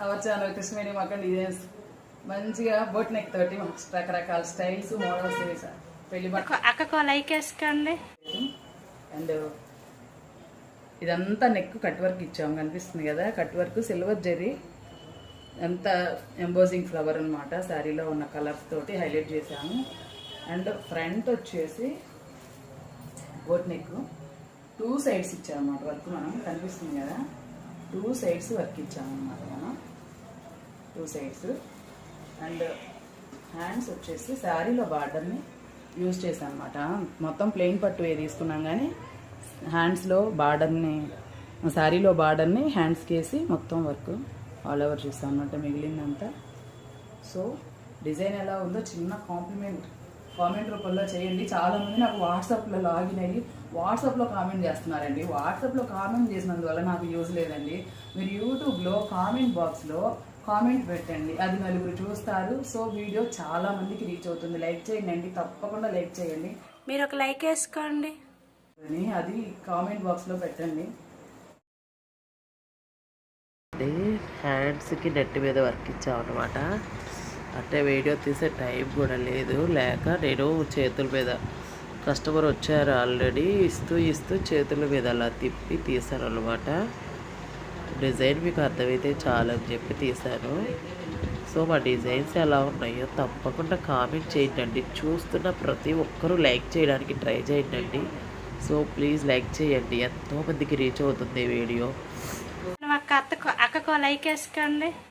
Our channel Krishnaveni మగ్గం designs. మంచిగా boat neck తోటి రకరకాల స్టైల్స్ మోడల్స్ వేసా. పెళ్లి అక్కకో లైక్ వేసుకోండి. అండ్ ఇదంతా నెక్ కట్ వర్క్ ఇచ్చాము, కనిపిస్తుంది కదా. కట్ వర్క్ సిల్వర్ జెరీ అంతా ఎంబోజింగ్ ఫ్లవర్ అనమాట. శారీలో ఉన్న కలర్స్ తోటి హైలైట్ చేసాము. అండ్ ఫ్రంట్ వచ్చేసి బోట్ నెక్ 2 సైడ్స్ ఇచ్చామన్నమాట వర్క్. మనం కనిపిస్తుంది కదా, 2 సైడ్స్ వర్క్ ఇచ్చామన్నమాట మనం, 2 సైడ్స్. అండ్ హ్యాండ్స్ వచ్చేసి శారీలో బార్డర్ని యూజ్ చేసాం అనమాట. మొత్తం ప్లెయిన్ పట్టు తీసుకున్నాం, కానీ హ్యాండ్స్లో బార్డర్ని, శారీలో బార్డర్ని హ్యాండ్స్కి వేసి మొత్తం వర్క్ ఆల్ ఓవర్ చూస్తాం అన్నమాట మిగిలిందంతా. సో డిజైన్ ఎలా ఉందో చిన్న కామెంట్ రూపంలో చేయండి. చాలామంది నాకు వాట్సాప్లో లాగిన్ అయ్యి వాట్సాప్లో కామెంట్ చేస్తున్నారండి. వాట్సాప్లో కామెంట్ చేసినందువల్ల నాకు యూజ్ లేదండి. మీరు యూట్యూబ్లో కామెంట్ బాక్స్లో కామెంట్ పెట్టండి, అది నలుగురు చూస్తారు. సో వీడియో చాలా మందికి రీచ్ అవుతుంది. లైక్ చేయండి, తప్పకుండా లైక్ చేయండి. మీరు ఒక లైక్ వేసుకోండి, అది కామెంట్ బాక్స్లో పెట్టండి. హ్యాండ్స్కి నెట్ మీద వర్క్ ఇచ్చామన్నమాట. అంటే వీడియో తీసే టైం కూడా లేదు, లేక నేను చేతుల మీద కస్టమర్ వచ్చారు ఆల్రెడీ, ఇస్తూ చేతుల మీద అలా తిప్పి తీసాను అనమాట. డిజైన్ మీకు అర్థమైతే చాలని చెప్పి తీశాను. సో మా డిజైన్స్ ఎలా ఉన్నాయో తప్పకుండా కామెంట్ చేయండి. చూస్తున్న ప్రతి ఒక్కరూ లైక్ చేయడానికి ట్రై చేయండి. సో ప్లీజ్ లైక్ చేయండి, ఎంతోమందికి రీచ్ అవుతుంది వీడియో. అక్కకో లైక్ వేసుకోండి.